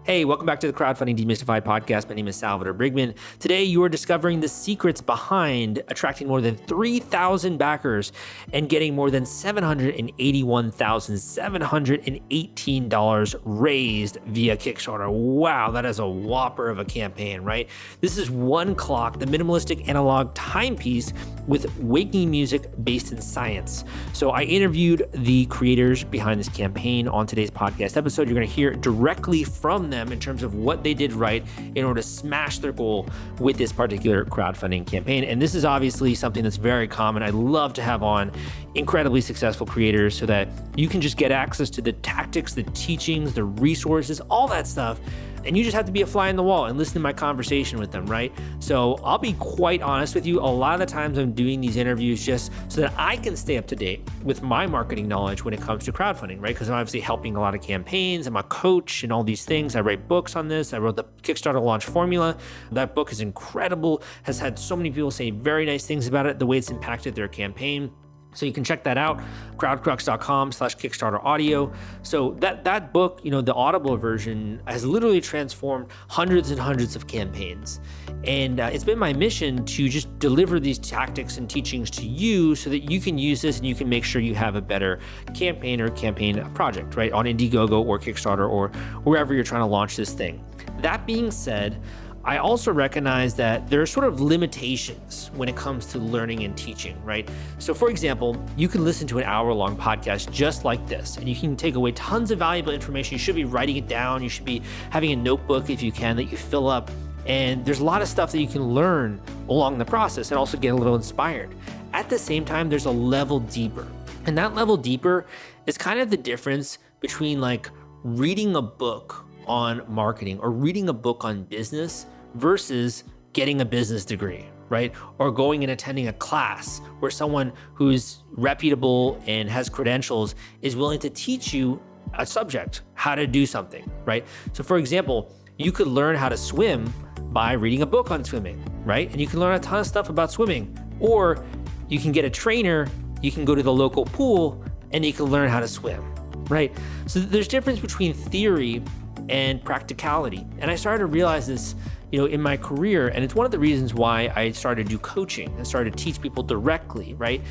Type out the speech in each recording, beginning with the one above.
Hey, welcome back to the Crowdfunding Demystified podcast. My name is Salvador Briggman. Today, you are discovering the secrets behind attracting more than 3,000 backers and getting more than $781,718 raised via Kickstarter. Wow, that is a whopper of a campaign, right? This is One Clock, the minimalistic analog timepiece with waking music based in science. So I interviewed the creators behind this campaign on today's podcast episode. You're going to hear directly from them in terms of what they did right in order to smash their goal with this particular crowdfunding campaign. And this is obviously something that's very common. I love to have on incredibly successful creators so that you can just get access to the tactics, the teachings, the resources, all that stuff. And you just have to be a fly in the wall and listen to my conversation with them, right? So I'll be quite honest with you. A lot of the times I'm doing these interviews just so that I can stay up to date with my marketing knowledge when it comes to crowdfunding, right? Because I'm obviously helping a lot of campaigns. I'm a coach and all these things. I write books on this. I wrote the Kickstarter launch formula. That book is incredible, has had so many people say very nice things about it, the way it's impacted their campaign. So you can check that out, crowdcrux.com/Kickstarter audio. So that book, the Audible version has literally transformed hundreds and hundreds of campaigns. And it's been my mission to just deliver these tactics and teachings to you so that you can use this and you can make sure you have a better campaign or campaign project, right? On Indiegogo or Kickstarter or wherever you're trying to launch this thing. That being said, I also recognize that there are sort of limitations when it comes to learning and teaching, right? So for example, you can listen to an hour-long podcast just like this, and you can take away tons of valuable information. You should be writing it down. You should be having a notebook if you can that you fill up. And there's a lot of stuff that you can learn along the process and also get a little inspired. At the same time, there's a level deeper. And that level deeper is kind of the difference between like reading a book on marketing or reading a book on business versus getting a business degree, right? Or going and attending a class where someone who's reputable and has credentials is willing to teach you a subject, how to do something, right? So for example, you could learn how to swim by reading a book on swimming, right? And you can learn a ton of stuff about swimming. Or you can get a trainer, you can go to the local pool and you can learn how to swim, right? So there's difference between theory and practicality. And I started to realize this, in my career, and it's one of the reasons why I started to do coaching and started to teach people directly, right?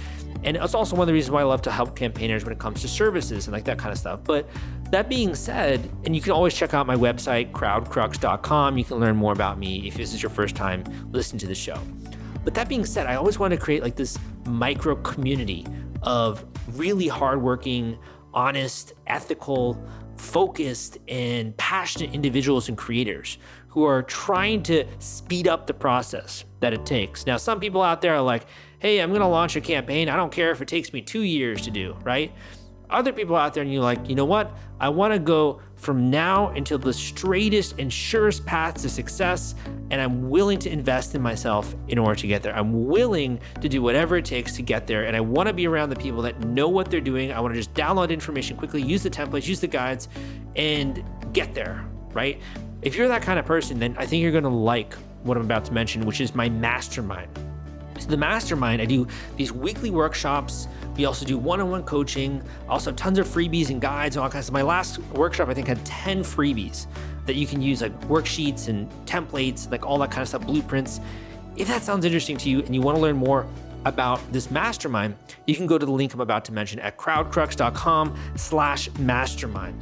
And it's also one of the reasons why I love to help campaigners when it comes to services and like that kind of stuff. But that being said, and you can always check out my website, crowdcrux.com. You can learn more about me if this is your first time listening to the show. But that being said, I always wanted to create like this micro community of really hardworking, honest, ethical, focused, and passionate individuals and creators who are trying to speed up the process that it takes. Now, some people out there are like, hey, I'm gonna launch a campaign. I don't care if it takes me 2 years to do, right? Other people out there and you're like, you know what? I wanna go from now until the straightest and surest path to success, and I'm willing to invest in myself in order to get there. I'm willing to do whatever it takes to get there, and I wanna be around the people that know what they're doing. I wanna just download information quickly, use the templates, use the guides, and get there, right? If you're that kind of person, then I think you're gonna like what I'm about to mention, which is my mastermind. So the mastermind, I do these weekly workshops. We also do one-on-one coaching. I also have tons of freebies and guides and all kinds of. My last workshop, I think, had 10 freebies that you can use, like worksheets and templates, like all that kind of stuff, blueprints. If that sounds interesting to you and you want to learn more about this mastermind, you can go to the link I'm about to mention at crowdcrux.com/mastermind.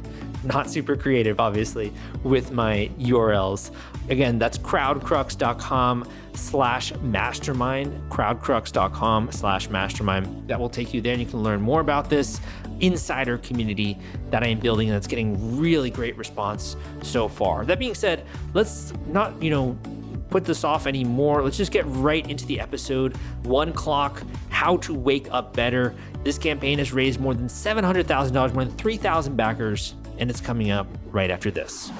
Not super creative, obviously, with my URLs. Again, that's crowdcrux.com/mastermind, crowdcrux.com/mastermind. That will take you there and you can learn more about this insider community that I am building and that's getting really great response so far. That being said, let's not, put this off anymore. Let's just get right into the episode. One Clock, how to wake up better. This campaign has raised more than $700,000, more than 3,000 backers, and it's coming up right after this.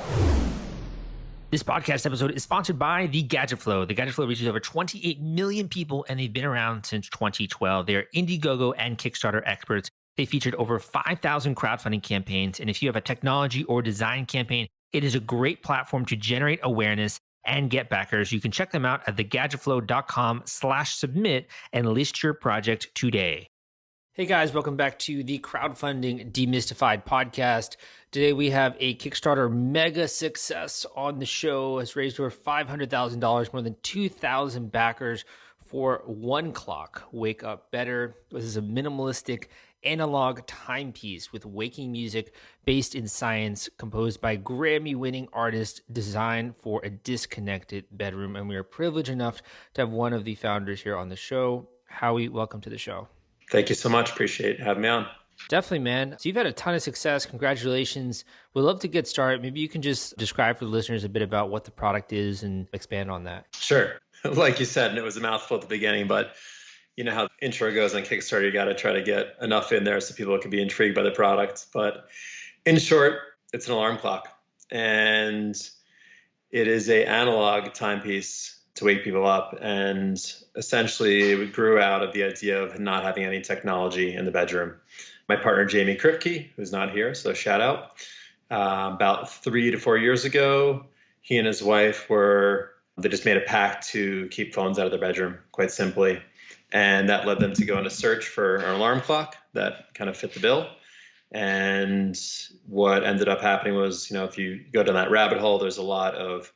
This podcast episode is sponsored by The Gadget Flow. The Gadget Flow reaches over 28 million people, and they've been around since 2012. They are Indiegogo and Kickstarter experts. They featured over 5,000 crowdfunding campaigns, and if you have a technology or design campaign, it is a great platform to generate awareness and get backers. You can check them out at thegadgetflow.com/submit and list your project today. Hey guys, welcome back to the Crowdfunding Demystified podcast. Today we have a Kickstarter mega success on the show. Has raised over $500,000, more than 2,000 backers for One Clock. Wake Up Better. This is a minimalistic analog timepiece with waking music based in science, composed by Grammy-winning artist, designed for a disconnected bedroom. And we are privileged enough to have one of the founders here on the show. Howie, welcome to the show. Thank you so much. Appreciate having me on. Definitely, man. So you've had a ton of success. Congratulations. We'd love to get started. Maybe you can just describe for the listeners a bit about what the product is and expand on that. Sure. Like you said, and it was a mouthful at the beginning, but you know how the intro goes on Kickstarter, you got to try to get enough in there so people can be intrigued by the product. But in short, it's an alarm clock, and it is an analog timepiece to wake people up. And essentially, it grew out of the idea of not having any technology in the bedroom. My partner, Jamie Kripke, who's not here, so shout out. About 3 to 4 years ago, he and his wife they just made a pact to keep phones out of their bedroom, quite simply. And that led them to go on a search for an alarm clock that kind of fit the bill. And what ended up happening was, if you go down that rabbit hole, there's a lot of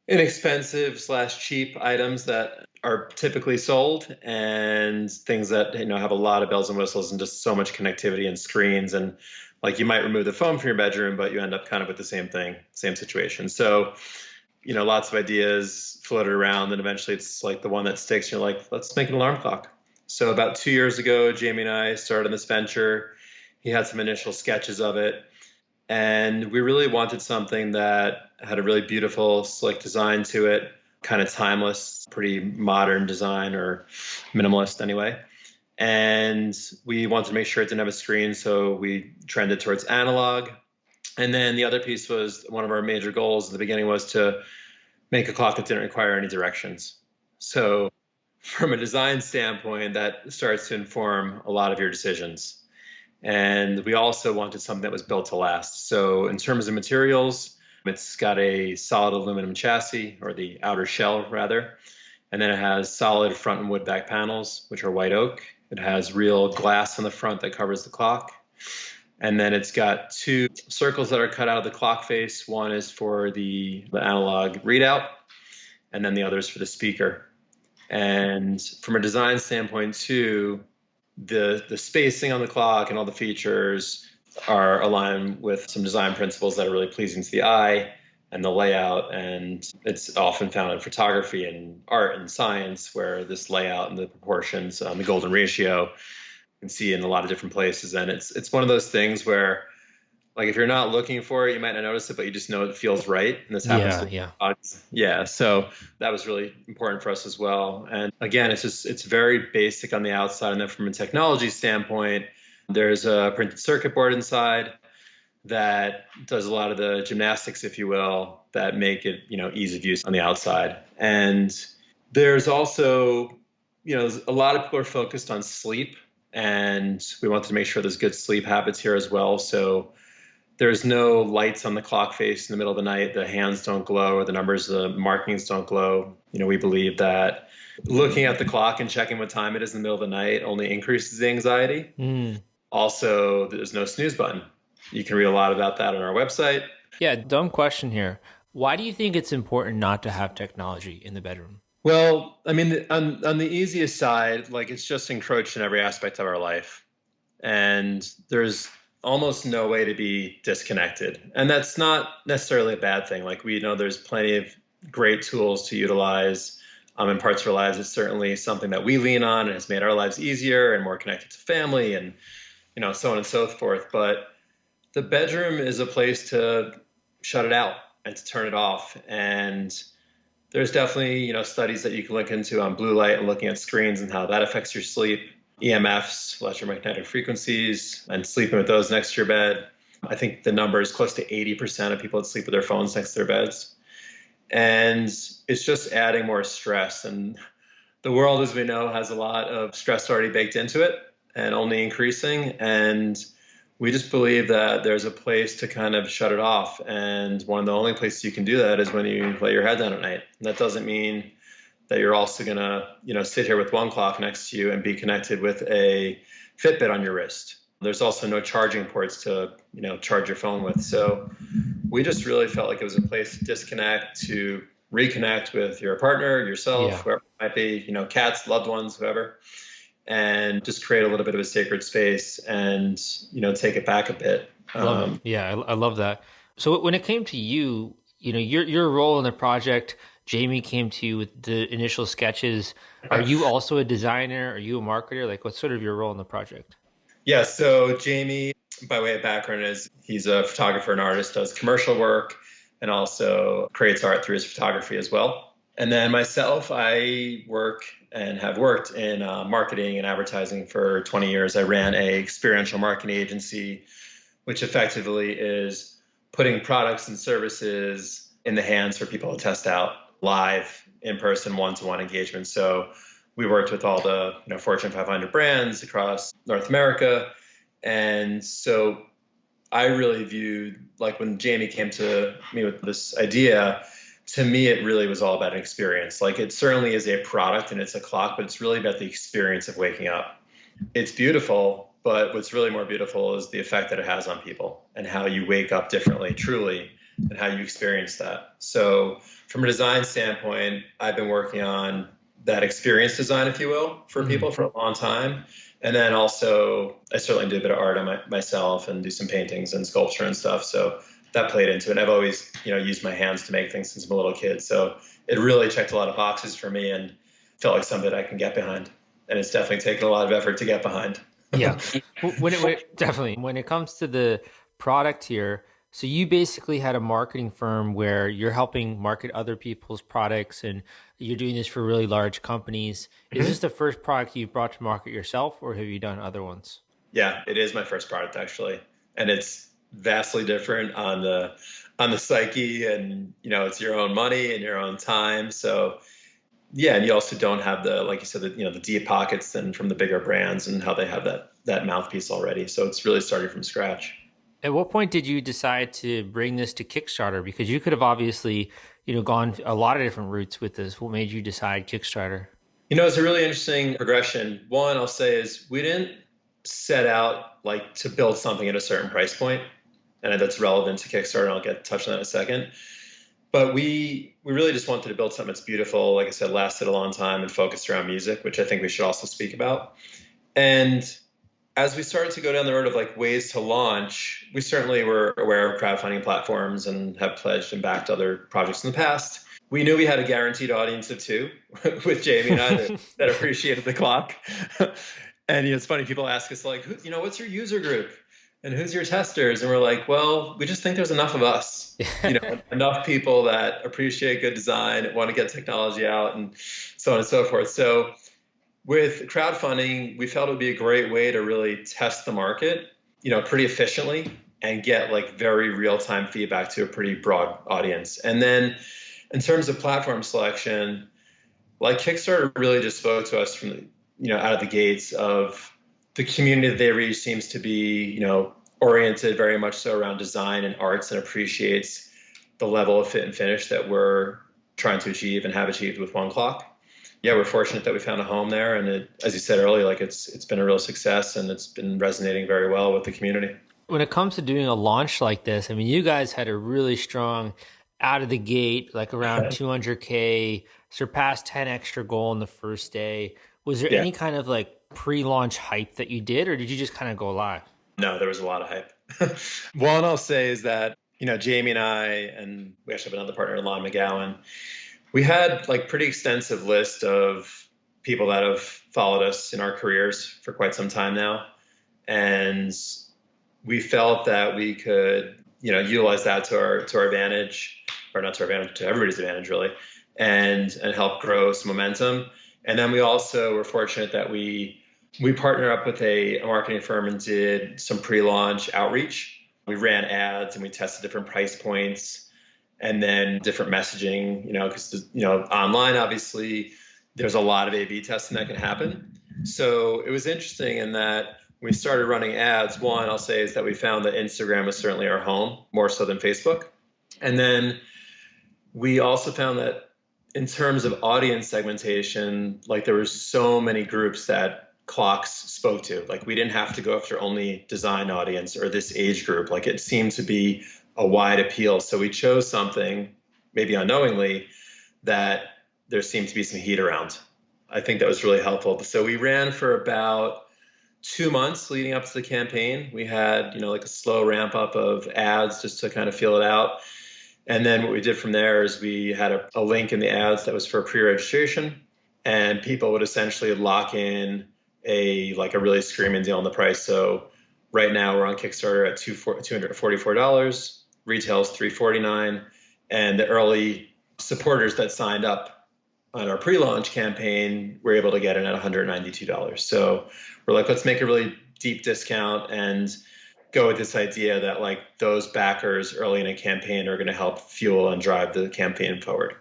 inexpensive / cheap items that are typically sold, and things that have a lot of bells and whistles and just so much connectivity and screens, and like you might remove the phone from your bedroom, but you end up kind of with the same thing, same situation. So lots of ideas floated around, and eventually it's like the one that sticks. You're like, let's make an alarm clock. So about 2 years ago, Jamie and I started this venture. He had some initial sketches of it, and we really wanted something that had a really beautiful, slick design to it, kind of timeless, pretty modern design, or minimalist anyway. And we wanted to make sure it didn't have a screen, so we trended towards analog. And then the other piece was, one of our major goals at the beginning was to make a clock that didn't require any directions. So from a design standpoint, that starts to inform a lot of your decisions. And we also wanted something that was built to last. So in terms of materials, it's got a solid aluminum chassis, or the outer shell rather. And then it has solid front and wood back panels, which are white oak. It has real glass on the front that covers the clock. And then it's got 2 circles that are cut out of the clock face. One is for the analog readout, and then the other is for the speaker. And from a design standpoint too, the spacing on the clock and all the features are aligned with some design principles that are really pleasing to the eye, and the layout. And it's often found in photography and art and science, where this layout and the proportions, the golden ratio, you can see in a lot of different places. And it's one of those things where, like, if you're not looking for it, you might not notice it, but you just know it feels right. And this happens. Yeah. So that was really important for us as well. And again, it's very basic on the outside. And then from a technology standpoint, there's a printed circuit board inside that does a lot of the gymnastics, if you will, that make it, ease of use on the outside. And there's also, a lot of people are focused on sleep, and we wanted to make sure there's good sleep habits here as well. So there's no lights on the clock face in the middle of the night. The hands don't glow, or the numbers, the markings don't glow. We believe that looking at the clock and checking what time it is in the middle of the night only increases the anxiety. Also, there's no snooze button. You can read a lot about that on our website. Yeah, dumb question here. Why do you think it's important not to have technology in the bedroom? Well, I mean, on the easiest side, like, it's just encroached in every aspect of our life. And there's almost no way to be disconnected. And that's not necessarily a bad thing. Like, we know there's plenty of great tools to utilize in parts of our lives. It's certainly something that we lean on, and has made our lives easier and more connected to family, and so on and so forth. But the bedroom is a place to shut it out and to turn it off. And there's definitely, studies that you can look into on blue light and looking at screens and how that affects your sleep, EMFs, electromagnetic frequencies, and sleeping with those next to your bed. I think the number is close to 80% of people that sleep with their phones next to their beds. And it's just adding more stress. And the world, as we know, has a lot of stress already baked into it, and only increasing. And we just believe that there's a place to kind of shut it off. And one of the only places you can do that is when you lay your head down at night. And that doesn't mean that you're also going to, sit here with one clock next to you and be connected with a Fitbit on your wrist. There's also no charging ports to, charge your phone with. So we just really felt like it was a place to disconnect, to reconnect with your partner, yourself, Yeah. whoever it might be, cats, loved ones, whoever, and just create a little bit of a sacred space and, take it back a bit. Love it. Yeah, I love that. So when it came to you, your role in the project, Jamie came to you with the initial sketches. Are you also a designer? Are you a marketer? Like, what's sort of your role in the project? Yeah, so Jamie, by way of background, is he's a photographer and artist, does commercial work, and also creates art through his photography as well. And then myself, I work and have worked in marketing and advertising for 20 years. I ran a experiential marketing agency, which effectively is putting products and services in the hands for people to test out live, in-person, one-to-one engagement. So we worked with all the Fortune 500 brands across North America. And so I really viewed, like when Jamie came to me with this idea, to me, it really was all about an experience. Like it certainly is a product and it's a clock, but it's really about the experience of waking up. It's beautiful, but what's really more beautiful is the effect that it has on people and how you wake up differently, truly, and how you experience that. So from a design standpoint, I've been working on that experience design, if you will, for people for a long time. And then also, I certainly do a bit of art on myself and do some paintings and sculpture and stuff. So that played into it. And I've always, used my hands to make things since I'm a little kid. So it really checked a lot of boxes for me and felt like something I can get behind. And it's definitely taken a lot of effort to get behind. Yeah, definitely. When it comes to the product here, so you basically had a marketing firm where you're helping market other people's products and you're doing this for really large companies. Is this the first product you've brought to market yourself, or have you done other ones? Yeah, it is my first product actually. And it's vastly different on the psyche, and it's your own money and your own time. So yeah, and you also don't have the, like you said, the deep pockets than from the bigger brands and how they have that mouthpiece already. So it's really starting from scratch. At what point did you decide to bring this to Kickstarter? Because you could have obviously, gone a lot of different routes with this. What made you decide Kickstarter? It's a really interesting progression. One, I'll say, is we didn't set out like to build something at a certain price point, and that's relevant to Kickstarter, and I'll get touched on that in a second. But we really just wanted to build something that's beautiful, like I said, lasted a long time and focused around music, which I think we should also speak about. And as we started to go down the road of like ways to launch, we certainly were aware of crowdfunding platforms and have pledged and backed other projects in the past. We knew we had a guaranteed audience of 2 with Jamie and I that appreciated the clock. And it's funny, people ask us like, what's your user group? And who's your testers? And we're like, well, we just think there's enough of us, enough people that appreciate good design, want to get technology out, and so on and so forth. So with crowdfunding, we felt it would be a great way to really test the market, pretty efficiently and get like very real-time feedback to a pretty broad audience. And then in terms of platform selection, like Kickstarter really just spoke to us from, out of the gates of the community that they reach seems to be, oriented very much so around design and arts and appreciates the level of fit and finish that we're trying to achieve and have achieved with One Clock. Yeah, we're fortunate that we found a home there, and it, as you said earlier, like it's been a real success and it's been resonating very well with the community. When it comes to doing a launch like this, I mean, you guys had a really strong out of the gate, like around 200K, surpassed 10 extra goal on the first day. Was there any kind of like pre-launch hype that you did, or did you just kind of go live? No, there was a lot of hype. One I'll say is that, Jamie and I, and we actually have another partner, Lon McGowan, we had like pretty extensive list of people that have followed us in our careers for quite some time now. And we felt that we could, utilize that to our advantage, or not to our advantage, to everybody's advantage really, and help grow some momentum. And then we also were fortunate that we partnered up with a marketing firm and did some pre-launch outreach. We ran ads and we tested different price points and then different messaging, because, online, obviously, there's a lot of A/B testing that can happen. So it was interesting in that we started running ads. One, I'll say, is that we found that Instagram was certainly our home, more so than Facebook. And then we also found that in terms of audience segmentation, like there were so many groups that clocks spoke to. Like we didn't have to go after only design audience or this age group. Like it seemed to be a wide appeal. So we chose something, maybe unknowingly, that there seemed to be some heat around. I think that was really helpful. So we ran for about 2 months leading up to the campaign. We had, like a slow ramp up of ads just to kind of feel it out. And then what we did from there is we had a link in the ads that was for pre-registration, and people would essentially lock in a really screaming deal on the price. So right now we're on Kickstarter at $244, retails $349, and the early supporters that signed up on our pre-launch campaign were able to get in at $192. So we're like, let's make a really deep discount and go with this idea that like those backers early in a campaign are going to help fuel and drive the campaign forward.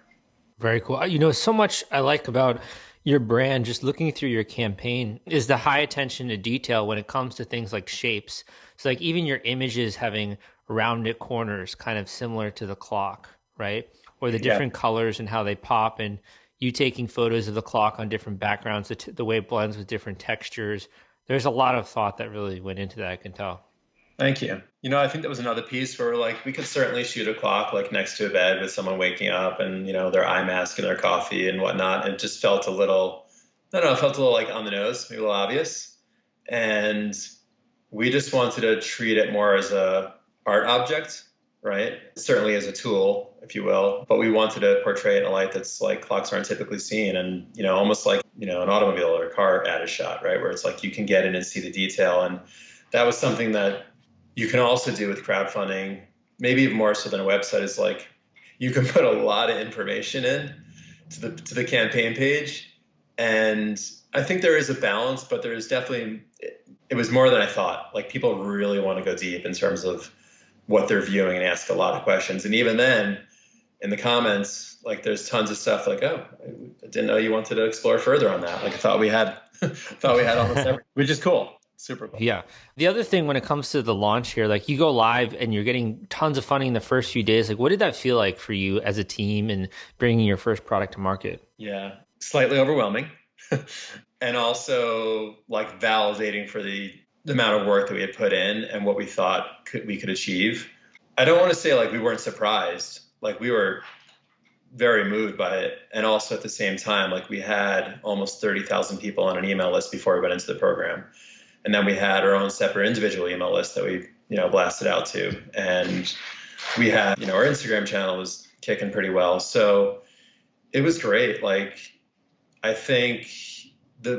Very cool. So much I like about your brand, just looking through your campaign, is the high attention to detail when it comes to things like shapes. So like even your images having rounded corners, kind of similar to the clock, right? Or the different colors and how they pop, and you taking photos of the clock on different backgrounds, the way it blends with different textures. There's a lot of thought that really went into that, I can tell. Thank you. I think that was another piece where like we could certainly shoot a clock like next to a bed with someone waking up and, their eye mask and their coffee and whatnot. It just felt a little, I don't know, it felt a little like on the nose, maybe a little obvious. And we just wanted to treat it more as a art object, right? Certainly as a tool, if you will. But we wanted to portray it in a light that's like clocks aren't typically seen, and, almost like, an automobile or a car ad is shot, right? Where it's like you can get in and see the detail. And that was something that you can also do with crowdfunding, maybe even more so than a website, is like you can put a lot of information in to the campaign page. And I think there is a balance, but there is definitely, it was more than I thought. Like people really want to go deep in terms of what they're viewing and ask a lot of questions. And even then in the comments, like there's tons of stuff like, oh, I didn't know you wanted to explore further on that. Like I thought we had, almost everything, which is cool. Super cool. Yeah. The other thing when it comes to the launch here, like you go live and you're getting tons of funding the first few days. Like what did that feel like for you as a team and bringing your first product to market? Yeah, slightly overwhelming. And also like validating for the amount of work that we had put in and what we thought we could achieve. I don't want to say like we weren't surprised. Like we were very moved by it. And also at the same time, like we had almost 30,000 people on an email list before we went into the program. And then we had our own separate individual email list that we, blasted out to. And we had, our Instagram channel was kicking pretty well. So it was great. Like, I think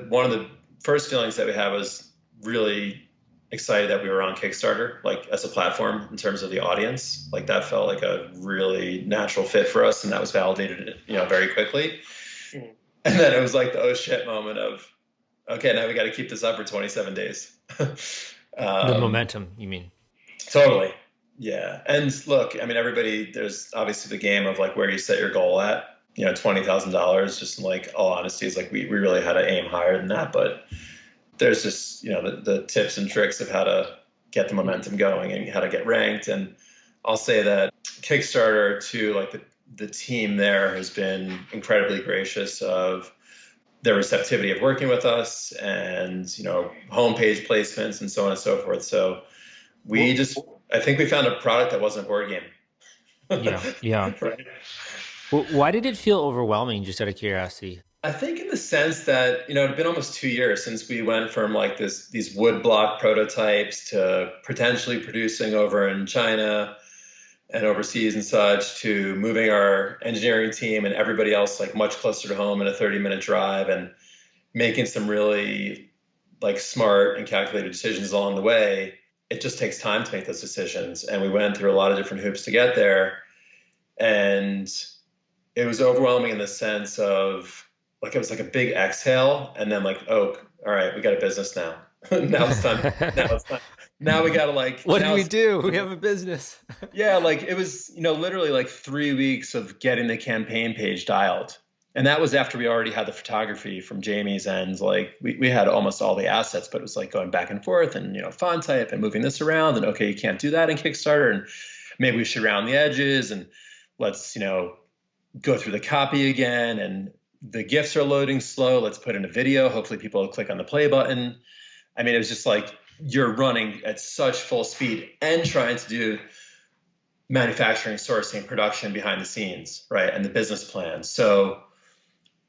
one of the first feelings that we had was really excited that we were on Kickstarter, like as a platform in terms of the audience. Like that felt like a really natural fit for us. And that was validated, very quickly. Mm-hmm. And then it was like the oh shit moment of, okay, now we got to keep this up for 27 days. The momentum, you mean? Totally. Yeah. And look, everybody, there's obviously the game of like where you set your goal at, $20,000, just in like all honesty, is like we really had to aim higher than that. But there's just, the tips and tricks of how to get the momentum going and how to get ranked. And I'll say that Kickstarter too, like the team there has been incredibly gracious of their receptivity of working with us and, homepage placements and so on and so forth. So I think we found a product that wasn't a board game. Yeah. Right. Well, why did it feel overwhelming, just out of curiosity? I think in the sense that, it'd been almost 2 years since we went from like these wood block prototypes to potentially producing over in China and overseas and such, to moving our engineering team and everybody else like much closer to home in a 30-minute drive, and making some really like smart and calculated decisions along the way. It just takes time to make those decisions. And we went through a lot of different hoops to get there. And it was overwhelming in the sense of like, it was like a big exhale and then like, oh, all right, we got a business now. Now it's time. Now we got to like, what do we do? We have a business. Yeah. Like it was, literally like 3 weeks of getting the campaign page dialed. And that was after we already had the photography from Jamie's end. Like we had almost all the assets, but it was like going back and forth and, font type and moving this around, and okay, you can't do that in Kickstarter, and maybe we should round the edges, and let's, go through the copy again. And the GIFs are loading slow. Let's put in a video. Hopefully people will click on the play button. I mean, it was just like you're running at such full speed and trying to do manufacturing, sourcing, production behind the scenes, right? And the business plan. So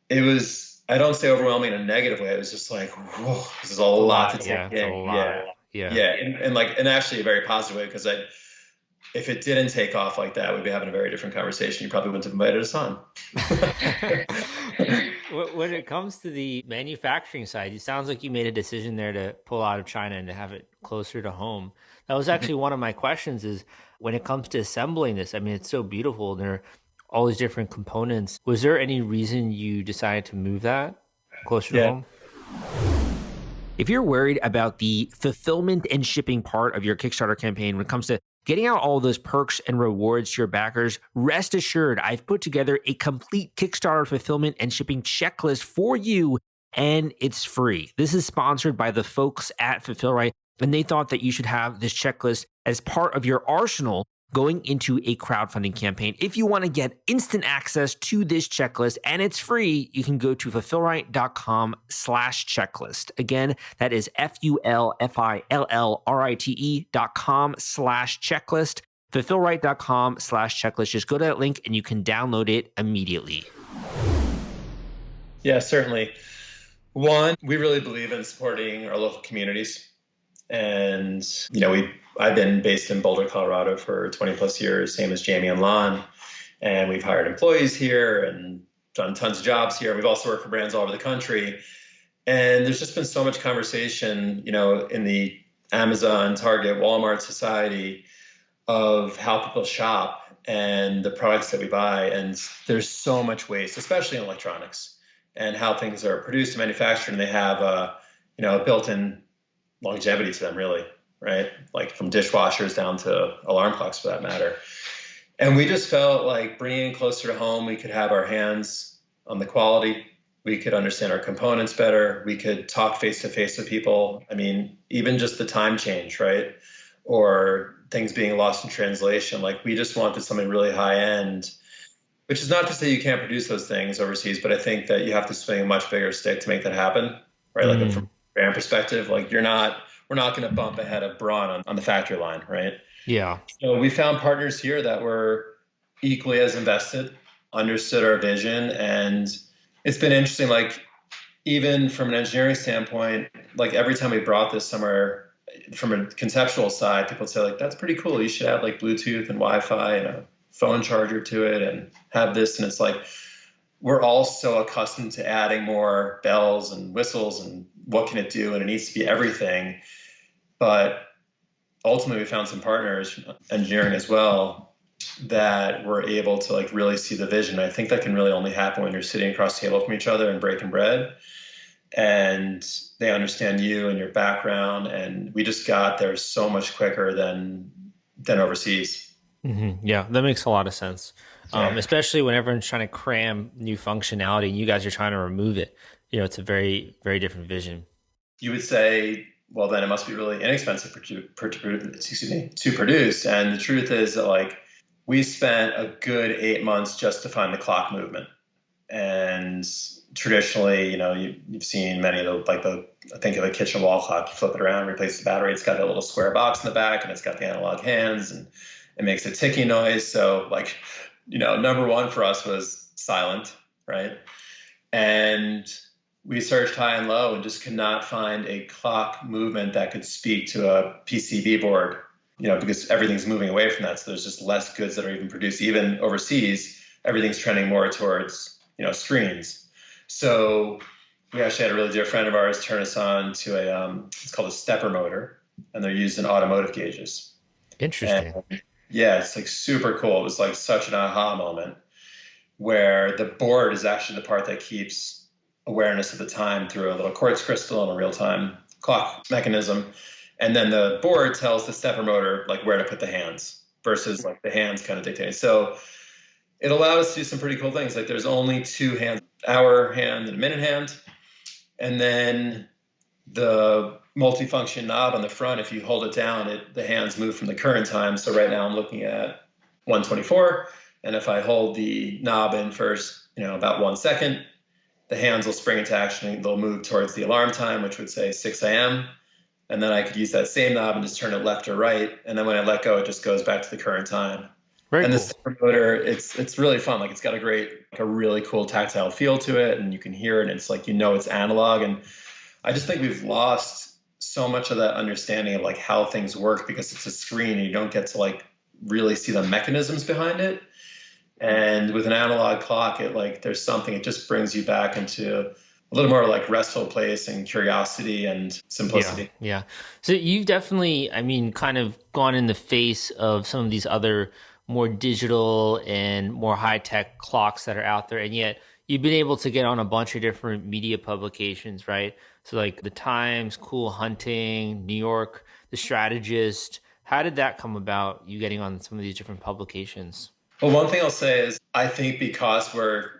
it was, I don't say overwhelming in a negative way. It was just like, whoa, this is a lot to take in. Yeah. Yeah. And actually a very positive way, because if it didn't take off like that, we'd be having a very different conversation. You probably wouldn't have invited us on. When it comes to the manufacturing side, it sounds like you made a decision there to pull out of China and to have it closer to home. That was actually one of my questions, is when it comes to assembling this, I mean, it's so beautiful. There are all these different components. Was there any reason you decided to move that closer to home? If you're worried about the fulfillment and shipping part of your Kickstarter campaign when it comes to getting out all those perks and rewards to your backers, rest assured, I've put together a complete Kickstarter fulfillment and shipping checklist for you, and it's free. This is sponsored by the folks at Fulfillrite, and they thought that you should have this checklist as part of your arsenal going into a crowdfunding campaign. If you want to get instant access to this checklist and it's free, you can go to fulfillrite.com/checklist. Again, that is fulfillrite.com/checklist. fulfillrite.com/checklist. Just go to that link and you can download it immediately. Yeah, certainly. One, we really believe in supporting our local communities. And, I've been based in Boulder, Colorado for 20 plus years, same as Jamie and Lon. And we've hired employees here and done tons of jobs here. We've also worked for brands all over the country. And there's just been so much conversation, in the Amazon, Target, Walmart society of how people shop and the products that we buy. And there's so much waste, especially in electronics, and how things are produced and manufactured. And they have a built-in longevity to them, really, right? Like from dishwashers down to alarm clocks, for that matter. And we just felt like bringing it closer to home, we could have our hands on the quality. We could understand our components better. We could talk face to face with people. I mean, even just the time change, right? Or things being lost in translation. Like, we just wanted something really high end, which is not to say you can't produce those things overseas, but I think that you have to swing a much bigger stick to make that happen, right? Like from a brand perspective, like we're not going to bump ahead of Braun on the factory line, right? Yeah. So we found partners here that were equally as invested, understood our vision. And it's been interesting, like even from an engineering standpoint, like every time we brought this somewhere from a conceptual side, people would say like, that's pretty cool. You should add like Bluetooth and Wi-Fi and a phone charger to it and have this. And it's like, we're all so accustomed to adding more bells and whistles and what can it do? And it needs to be everything. But ultimately we found some partners, engineering as well, that were able to like really see the vision. I think that can really only happen when you're sitting across the table from each other and breaking bread, and they understand you and your background. And we just got there so much quicker than overseas. Mm-hmm. Yeah, that makes a lot of sense. Especially when everyone's trying to cram new functionality and you guys are trying to remove it. It's a very, very different vision. You would say, well, then it must be really inexpensive to produce. And the truth is that like we spent a good 8 months just to find the clock movement. And traditionally, you've seen many of I think of a kitchen wall clock. You flip it around, replace the battery. It's got a little square box in the back, and it's got the analog hands, and it makes a ticking noise. So like, number one for us was silent, right? And we searched high and low and just could not find a clock movement that could speak to a PCB board, because everything's moving away from that. So there's just less goods that are even produced. Even overseas, everything's trending more towards, screens. So we actually had a really dear friend of ours turn us on to it's called a stepper motor, and they're used in automotive gauges. Interesting. And yeah, it's like super cool. It was like such an aha moment, where the board is actually the part that keeps awareness of the time through a little quartz crystal and a real-time clock mechanism. And then the board tells the stepper motor like where to put the hands versus like the hands kind of dictating. So it allowed us to do some pretty cool things. Like there's only two hands, hour hand and a minute hand. And then the multifunction knob on the front, if you hold it down, the hands move from the current time. So right now I'm looking at 1:24. And if I hold the knob in first, about 1 second, the hands will spring into action and they'll move towards the alarm time, which would say 6 a.m. And then I could use that same knob and just turn it left or right. And then when I let go, it just goes back to the current time. Very And cool. this motor, it's really fun. Like it's got a really cool tactile feel to it, and you can hear it. And it's like, it's analog. And I just think we've lost so much of that understanding of like how things work because it's a screen and you don't get to like really see the mechanisms behind it. And with an analog clock, there's something, it just brings you back into a little more like restful place and curiosity and simplicity. Yeah. So you've definitely, kind of gone in the face of some of these other more digital and more high tech clocks that are out there. And yet you've been able to get on a bunch of different media publications, right? So like the Times, Cool Hunting, New York, The Strategist. How did that come about, you getting on some of these different publications? Well, one thing I'll say is I think because we're,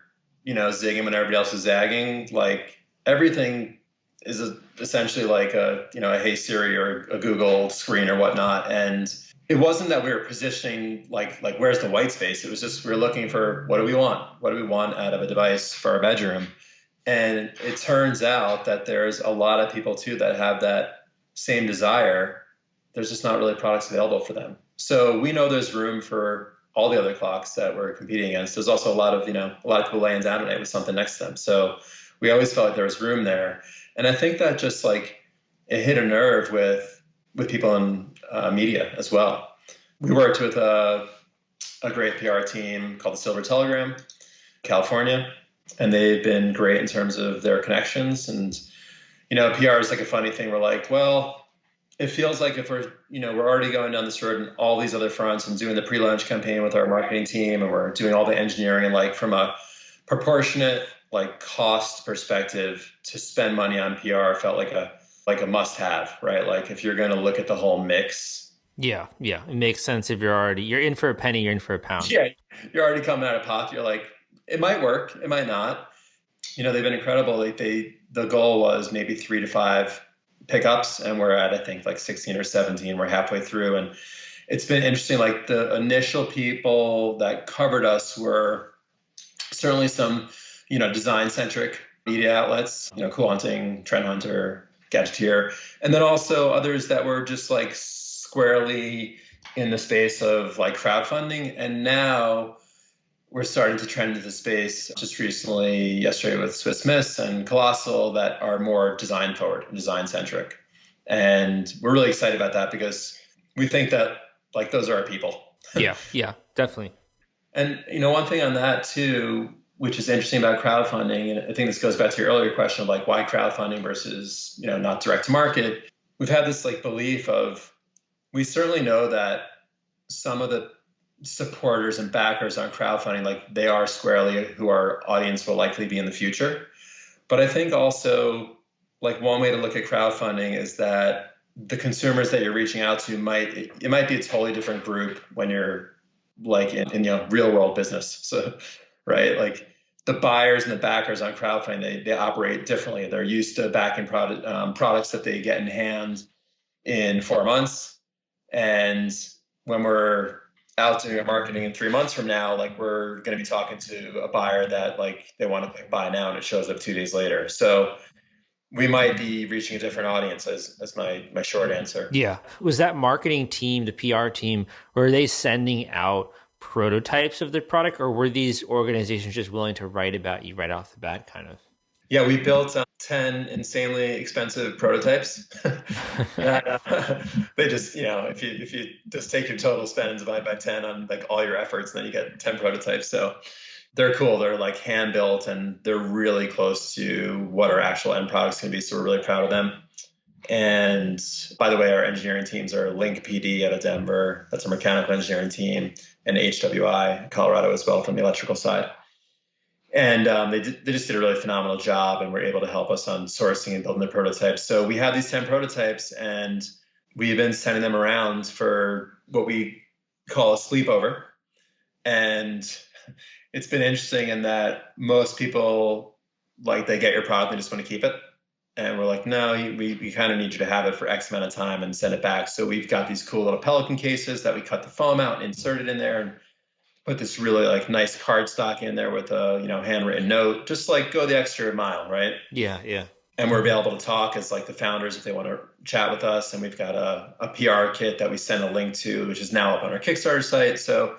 zigging when everybody else is zagging, like everything is essentially like a Hey Siri or a Google screen or whatnot. And it wasn't that we were positioning like where's the white space? It was just we were looking for what do we want? What do we want out of a device for our bedroom? And it turns out that there's a lot of people too that have that same desire. There's just not really products available for them. So we know there's room for all the other clocks that we're competing against. There's also a lot of people laying down at night with something next to them. So we always felt like there was room there. And I think that just like it hit a nerve with people in media as well. We worked with a great PR team called the Silver Telegram, California, and they've been great in terms of their connections. And, PR is like a funny thing. We're like, well, it feels like if we're already going down this road and all these other fronts and doing the pre-launch campaign with our marketing team and we're doing all the engineering and like from a proportionate like cost perspective to spend money on PR felt like a must-have, right? Like if you're going to look at the whole mix. Yeah. It makes sense if you're in for a penny, you're in for a pound. Yeah, you're already coming out of pocket. You're like, it might work, it might not. They've been incredible. Like the goal was maybe 3 to 5 pickups, and we're at I think like 16 or 17. We're halfway through, and it's been interesting. Like the initial people that covered us were certainly some design centric media outlets, Cool Hunting, Trend Hunter, Gadgeteer, and then also others that were just like squarely in the space of like crowdfunding. And now we're starting to trend into the space just recently, yesterday with Swiss Miss and Colossal, that are more design forward, design centric. And we're really excited about that because we think that like those are our people. Yeah, definitely. And one thing on that too, which is interesting about crowdfunding, and I think this goes back to your earlier question of like why crowdfunding versus, not direct to market. We've had this like belief of, we certainly know that some of the supporters and backers on crowdfunding, like they are squarely who our audience will likely be in the future. But I think also like one way to look at crowdfunding is that the consumers that you're reaching out to might be a totally different group when you're like in real world business. So, right. Like the buyers and the backers on crowdfunding, they operate differently. They're used to backing products that they get in hand in 4 months. And when we're out doing marketing in 3 months from now, like we're going to be talking to a buyer that like they want to buy now and it shows up 2 days later. So we might be reaching a different audience as my short answer. Yeah. Was that marketing team, the PR team, were they sending out prototypes of the product, or were these organizations just willing to write about you right off the bat kind of? Yeah, we built 10 insanely expensive prototypes. They just, if you just take your total spend and divide by 10 on like all your efforts, then you get 10 prototypes. So they're cool. They're like hand built and they're really close to what our actual end product's going to be. So we're really proud of them. And by the way, our engineering teams are Link PD out of Denver. That's a mechanical engineering team, and HWI Colorado as well from the electrical side. And they just did a really phenomenal job and were able to help us on sourcing and building the prototypes. So we have these 10 prototypes and we've been sending them around for what we call a sleepover. And it's been interesting in that most people, like, they get your product and just want to keep it. And we're like, no, we kind of need you to have it for X amount of time and send it back. So we've got these cool little Pelican cases that we cut the foam out and insert it in there and put this really like nice cardstock in there with a, handwritten note, just like go the extra mile, right? Yeah, yeah. And we're available to talk as like the founders if they want to chat with us. And we've got a PR kit that we send a link to, which is now up on our Kickstarter site. So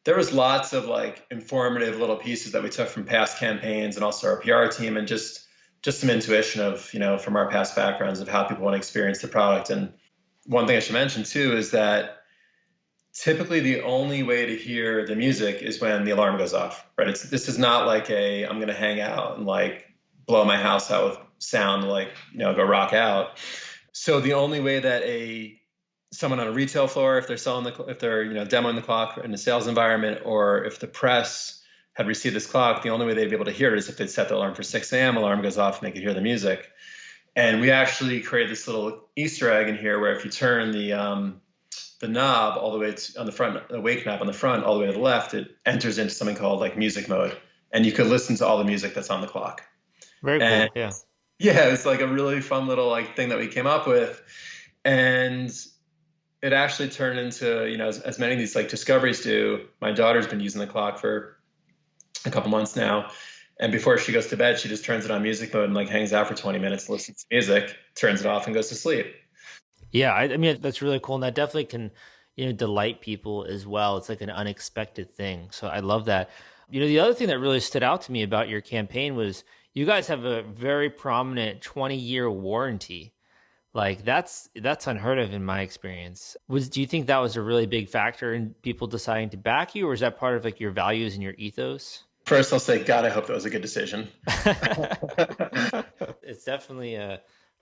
there was lots of like informative little pieces that we took from past campaigns and also our PR team, and just some intuition of, from our past backgrounds of how people want to experience the product. And one thing I should mention too is that typically the only way to hear the music is when the alarm goes off, right? This is not like I'm going to hang out and like blow my house out with sound, like, go rock out. So the only way that someone on a retail floor, if they're demoing the clock in a sales environment, or if the press had received this clock, the only way they'd be able to hear it is if they set the alarm for 6 a.m. Alarm goes off and they could hear the music. And we actually created this little Easter egg in here where if you turn the knob all the way on the front, the wake knob on the front all the way to the left, it enters into something called like music mode, and you could listen to all the music that's on the clock. Very cool. Yeah. Yeah, it's like a really fun little like thing that we came up with, and it actually turned into, as many of these like discoveries do. My daughter's been using the clock for a couple months now, and before she goes to bed, she just turns it on music mode and like hangs out for 20 minutes, listens to music, turns it off, and goes to sleep. Yeah, I mean, that's really cool, and that definitely can, delight people as well. It's like an unexpected thing, so I love that. The other thing that really stood out to me about your campaign was you guys have a very prominent 20-year warranty. Like that's unheard of in my experience. Do you think that was a really big factor in people deciding to back you, or is that part of like your values and your ethos? First, I'll say, God, I hope that was a good decision. It's definitely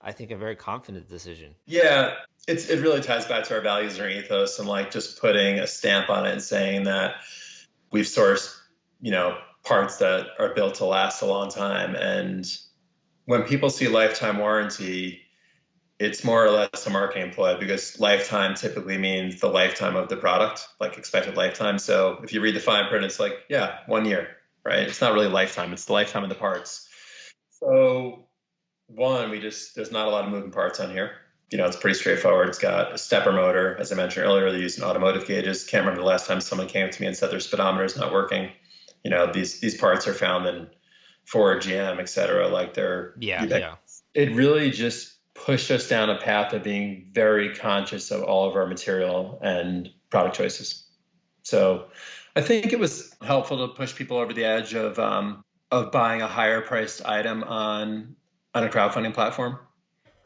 I think a very confident decision. Yeah, it really ties back to our values and our ethos, and like just putting a stamp on it and saying that we've sourced, parts that are built to last a long time. And when people see lifetime warranty, it's more or less a marketing ploy, because lifetime typically means the lifetime of the product, like expected lifetime. So if you read the fine print, it's like, yeah, 1 year, right? It's not really lifetime, it's the lifetime of the parts. So one, there's not a lot of moving parts on here. It's pretty straightforward. It's got a stepper motor. As I mentioned earlier, they're using automotive gauges. Can't remember the last time someone came to me and said their speedometer is not working. These parts are found in Ford, GM, et cetera. Like yeah. It really just pushed us down a path of being very conscious of all of our material and product choices. So I think it was helpful to push people over the edge of buying a higher priced item on a crowdfunding platform.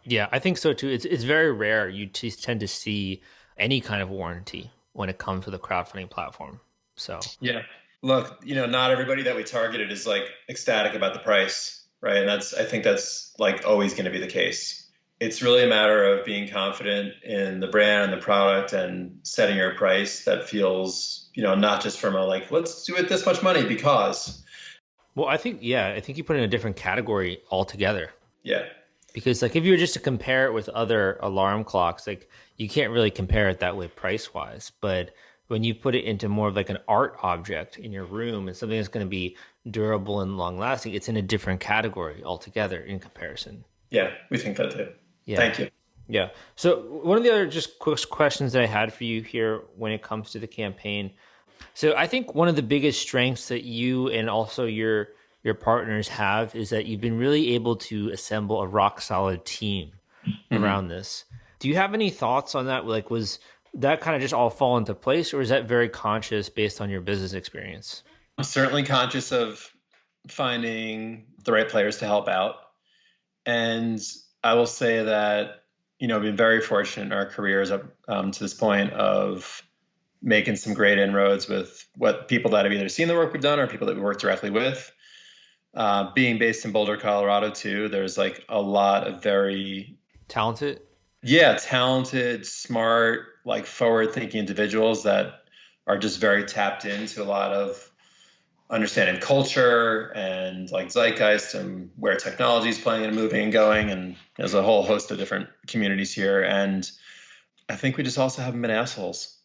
Yeah, I think so too. It's very rare you tend to see any kind of warranty when it comes to the crowdfunding platform. So yeah, look, not everybody that we targeted is like ecstatic about the price, right? And I think that's like always going to be the case. It's really a matter of being confident in the brand and the product and setting your price that feels, not just from a like, let's do it this much money because. Well, I think you put it in a different category altogether. Yeah. Because like if you were just to compare it with other alarm clocks, like you can't really compare it that way price wise. But when you put it into more of like an art object in your room and something that's going to be durable and long lasting, it's in a different category altogether in comparison. Yeah, we think that too. Yeah. Thank you. Yeah. So one of the other just quick questions that I had for you here when it comes to the campaign. So I think one of the biggest strengths that you and also your partners have is that you've been really able to assemble a rock solid team around this. Do you have any thoughts on that? Like, was that kind of just all fall into place, or is that very conscious based on your business experience? I'm certainly conscious of finding the right players to help out. And I will say that, we've been very fortunate in our careers up to this point of making some great inroads with what people that have either seen the work we've done or people that we work directly with. Being based in Boulder, Colorado too, there's like a lot of very talented, smart, like forward-thinking individuals that are just very tapped into a lot of understanding culture and like zeitgeist and where technology is playing and moving and going. And there's a whole host of different communities here. And I think we just also haven't been assholes.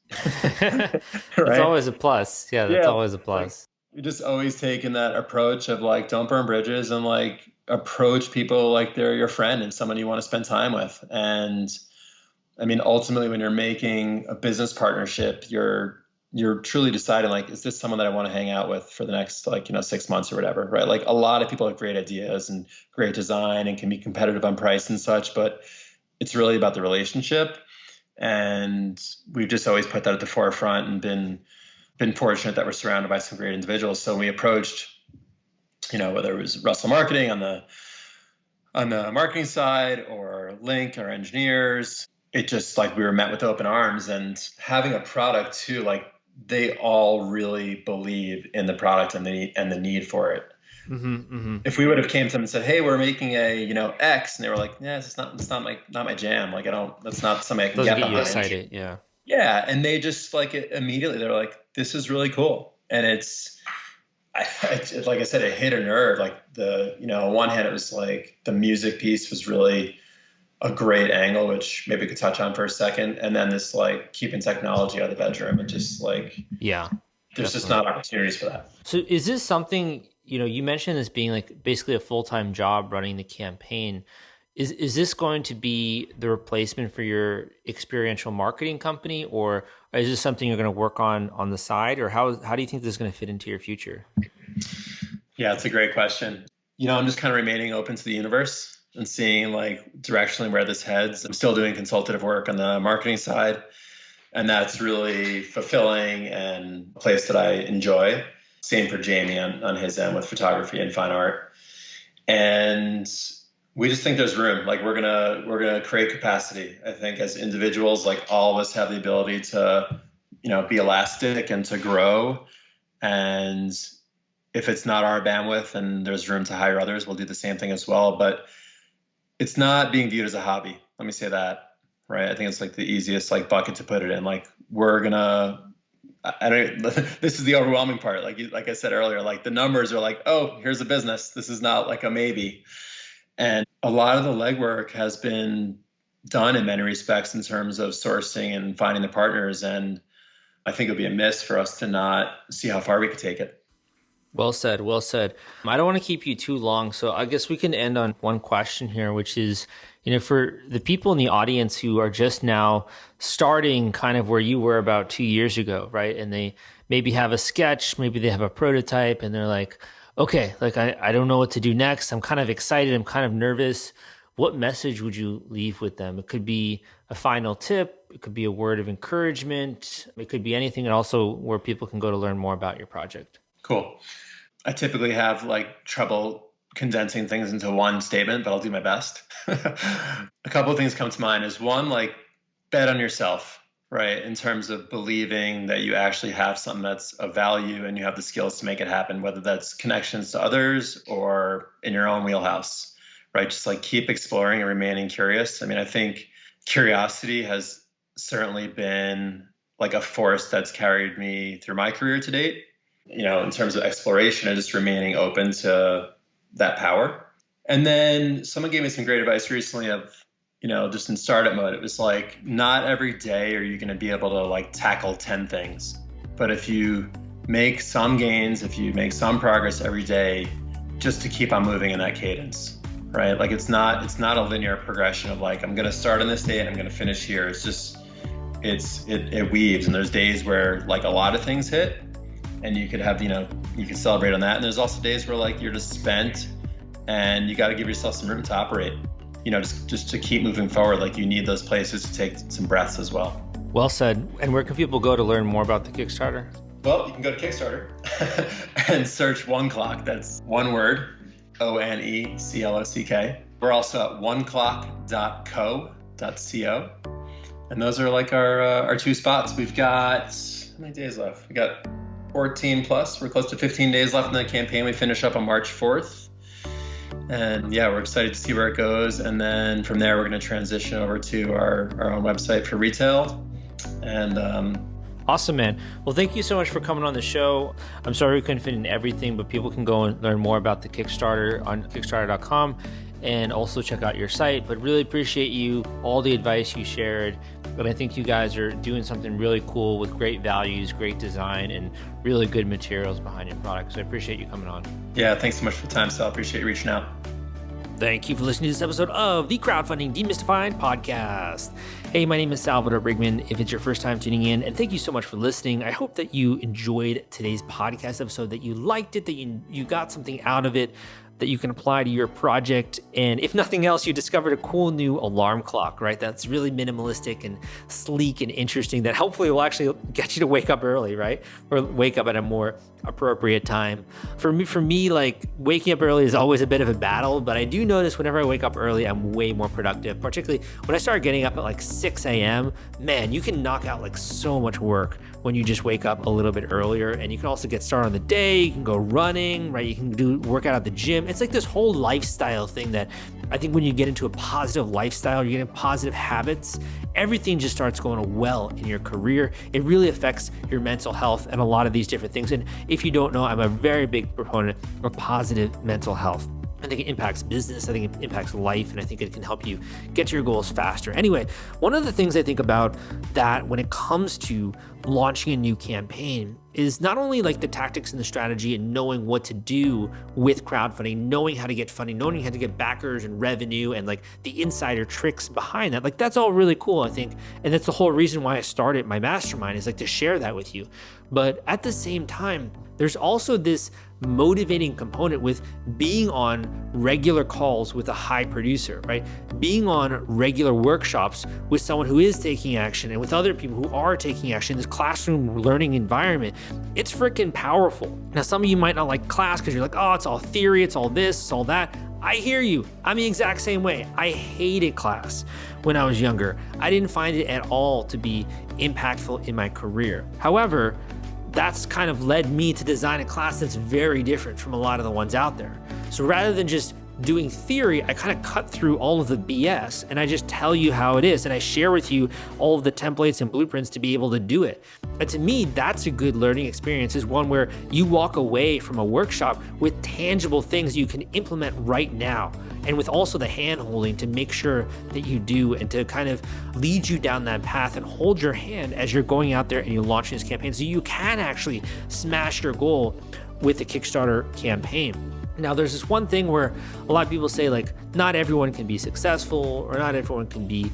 Right? It's always a plus. Yeah, that's always a plus. We just always taken that approach of like, don't burn bridges and like approach people like they're your friend and someone you want to spend time with. And I mean, ultimately, when you're making a business partnership, you're you're truly deciding like, is this someone that I want to hang out with for the next 6 months or whatever, right? Like a lot of people have great ideas and great design and can be competitive on price and such, but it's really about the relationship. And we've just always put that at the forefront and been fortunate that we're surrounded by some great individuals. So we approached, whether it was Russell Marketing on the marketing side or Link, our engineers, it just like we were met with open arms, and having a product too, like they all really believe in the product and the need for it. Mm-hmm, mm-hmm. If we would have came to them and said, "Hey, we're making a X," and they were like, "Yeah, it's not my jam. Like that's not something I can Doesn't get behind." You excited, yeah. Yeah, and they just like it immediately. They're like, "This is really cool," and it's like I said, it hit a nerve. Like on one hand, it was like the music piece was really a great angle, which maybe we could touch on for a second. And then this like keeping technology out of the bedroom and just like, yeah, there's just not opportunities for that. So is this something, you mentioned this being like basically a full-time job running the campaign. Is this going to be the replacement for your experiential marketing company, or is this something you're going to work on the side, or how do you think this is going to fit into your future? Yeah, it's a great question. I'm just kind of remaining open to the universe and seeing like directionally where this heads. I'm still doing consultative work on the marketing side, and that's really fulfilling and a place that I enjoy. Same for Jamie on his end with photography and fine art. And we just think there's room. Like we're gonna create capacity. I think as individuals, like all of us have the ability to, be elastic and to grow. And if it's not our bandwidth and there's room to hire others, we'll do the same thing as well. But it's not being viewed as a hobby. Let me say that, right? I think it's like the easiest like bucket to put it in. Like this is the overwhelming part. Like I said earlier, like the numbers are like, oh, here's a business. This is not like a maybe. And a lot of the legwork has been done in many respects in terms of sourcing and finding the partners. And I think it would be a miss for us to not see how far we could take it. Well said. Well said. I don't want to keep you too long, so I guess we can end on one question here, which is, for the people in the audience who are just now starting kind of where you were about 2 years ago, right? And they maybe have a sketch, maybe they have a prototype, and they're like, okay, like I don't know what to do next. I'm kind of excited. I'm kind of nervous. What message would you leave with them? It could be a final tip. It could be a word of encouragement. It could be anything, and also where people can go to learn more about your project. Cool. I typically have like trouble condensing things into one statement, but I'll do my best. A couple of things come to mind is one, like bet on yourself, right? In terms of believing that you actually have something that's of value and you have the skills to make it happen, whether that's connections to others or in your own wheelhouse, right? Just like keep exploring and remaining curious. I mean, I think curiosity has certainly been like a force that's carried me through my career to date. In terms of exploration and just remaining open to that power. And then someone gave me some great advice recently of, just in startup mode, it was like, not every day are you going to be able to like tackle 10 things. But if you make some gains, if you make some progress every day, just to keep on moving in that cadence, right? Like it's not a linear progression of like, I'm going to start on this day and I'm going to finish here. It's just, it weaves. And there's days where like a lot of things hit, and you could have, you can celebrate on that. And there's also days where like you're just spent and you got to give yourself some room to operate, just to keep moving forward. Like you need those places to take some breaths as well. Well said. And where can people go to learn more about the Kickstarter? Well, you can go to Kickstarter and search One Clock. That's one word, ONECLOCK. We're also at oneclock.co. And those are like our two spots. We've got, how many days left? We got 14 plus. We're close to 15 days left in the campaign. We finish up on March 4th. And yeah, we're excited to see where it goes. And then from there, we're going to transition over to our own website for retail. And awesome, man. Well, thank you so much for coming on the show. I'm sorry we couldn't fit in everything, but people can go and learn more about the Kickstarter on Kickstarter.com and also check out your site. But really appreciate all the advice you shared. But I think you guys are doing something really cool with great values, great design, and really good materials behind your product. So I appreciate you coming on. Yeah, thanks so much for the time, Sal. Appreciate you reaching out. Thank you for listening to this episode of the Crowdfunding Demystified podcast. Hey, my name is Salvador Briggman. If it's your first time tuning in, and thank you so much for listening. I hope that you enjoyed today's podcast episode, that you liked it, that you got something out of it that you can apply to your project. And if nothing else, you discovered a cool new alarm clock, right? That's really minimalistic and sleek and interesting, that hopefully will actually get you to wake up early, right? Or wake up at a more appropriate time. For me, like waking up early is always a bit of a battle, but I do notice whenever I wake up early, I'm way more productive, particularly when I start getting up at like 6 a.m. Man, you can knock out like so much work when you just wake up a little bit earlier. And you can also get started on the day. You can go running, right? You can work out at the gym. It's like this whole lifestyle thing that I think when you get into a positive lifestyle, you're getting positive habits, everything just starts going well in your career. It really affects your mental health and a lot of these different things. And if you don't know, I'm a very big proponent of positive mental health. I think it impacts business. I think it impacts life. And I think it can help you get to your goals faster. Anyway, one of the things I think about that when it comes to launching a new campaign is not only like the tactics and the strategy and knowing what to do with crowdfunding, knowing how to get funding, knowing how to get backers and revenue and like the insider tricks behind that. Like that's all really cool, I think. And that's the whole reason why I started my mastermind, is like to share that with you. But at the same time, there's also this motivating component with being on regular calls with a high producer, right? Being on regular workshops with someone who is taking action and with other people who are taking action, this classroom learning environment, it's freaking powerful. Now, some of you might not like class because you're like, oh, it's all theory, it's all this, it's all that. I hear you. I'm the exact same way. I hated class when I was younger. I didn't find it at all to be impactful in my career. However, that's kind of led me to design a class that's very different from a lot of the ones out there. So rather than just doing theory, I kind of cut through all of the BS and I just tell you how it is. And I share with you all of the templates and blueprints to be able to do it. And to me, that's a good learning experience, is one where you walk away from a workshop with tangible things you can implement right now. And with also the hand holding to make sure that you do, and to kind of lead you down that path and hold your hand as you're going out there and you're launching this campaign so you can actually smash your goal with the Kickstarter campaign. Now, there's this one thing where a lot of people say like, not everyone can be successful, or not everyone can be,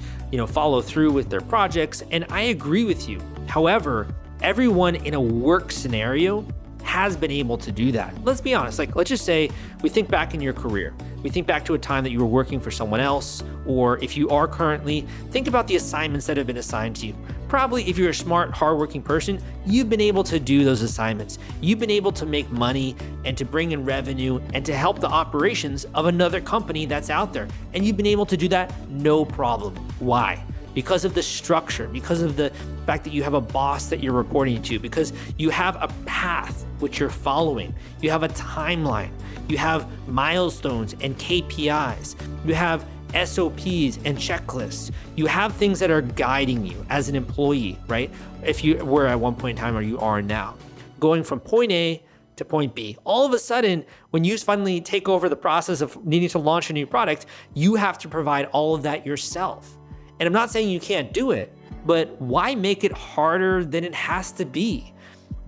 follow through with their projects. And I agree with you. However, everyone in a work scenario has been able to do that. Let's be honest. Like, let's just say we think back in your career. We think back to a time that you were working for someone else, or if you are currently, think about the assignments that have been assigned to you. Probably if you're a smart, hardworking person, you've been able to do those assignments. You've been able to make money and to bring in revenue and to help the operations of another company that's out there. And you've been able to do that no problem. Why? Because of the structure, because of the fact that you have a boss that you're reporting to, because you have a path which you're following, you have a timeline, you have milestones and KPIs, you have SOPs and checklists, you have things that are guiding you as an employee, right? If you were at one point in time, or you are now, going from point A to point B. All of a sudden, when you finally take over the process of needing to launch a new product, you have to provide all of that yourself. And I'm not saying you can't do it, but why make it harder than it has to be?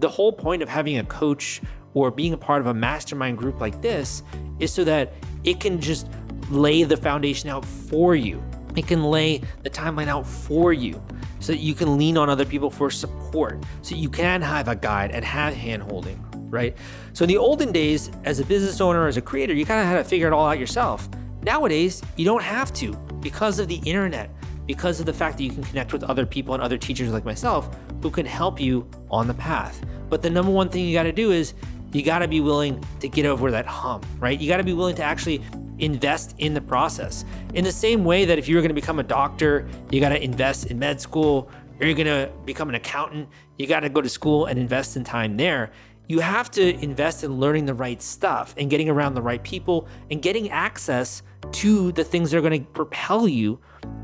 The whole point of having a coach or being a part of a mastermind group like this is so that it can just lay the foundation out for you. It can lay the timeline out for you so that you can lean on other people for support, so you can have a guide and have hand-holding, right? So in the olden days, as a business owner, as a creator, you kind of had to figure it all out yourself. Nowadays, you don't have to, because of the internet, because of the fact that you can connect with other people and other teachers like myself who can help you on the path. But the number one thing you got to do is you got to be willing to get over that hump, right? You got to be willing to actually invest in the process. In the same way that if you're going to become a doctor, you got to invest in med school, or you're going to become an accountant, you got to go to school and invest in time there. You have to invest in learning the right stuff and getting around the right people and getting access to the things that are going to propel you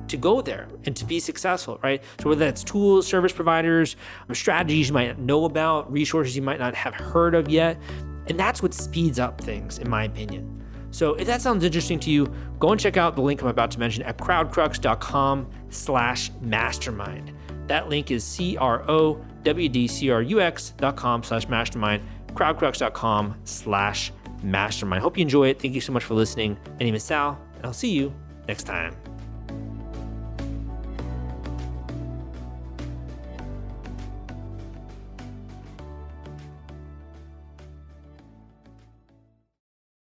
to go there and to be successful, right? So whether that's tools, service providers, strategies you might not know about, resources you might not have heard of yet. And that's what speeds up things, in my opinion. So if that sounds interesting to you, go and check out the link I'm about to mention at crowdcrux.com/mastermind. That link is crowdcrux.com/mastermind, crowdcrux.com/mastermind. Hope you enjoy it. Thank you so much for listening. My name is Sal, and I'll see you next time.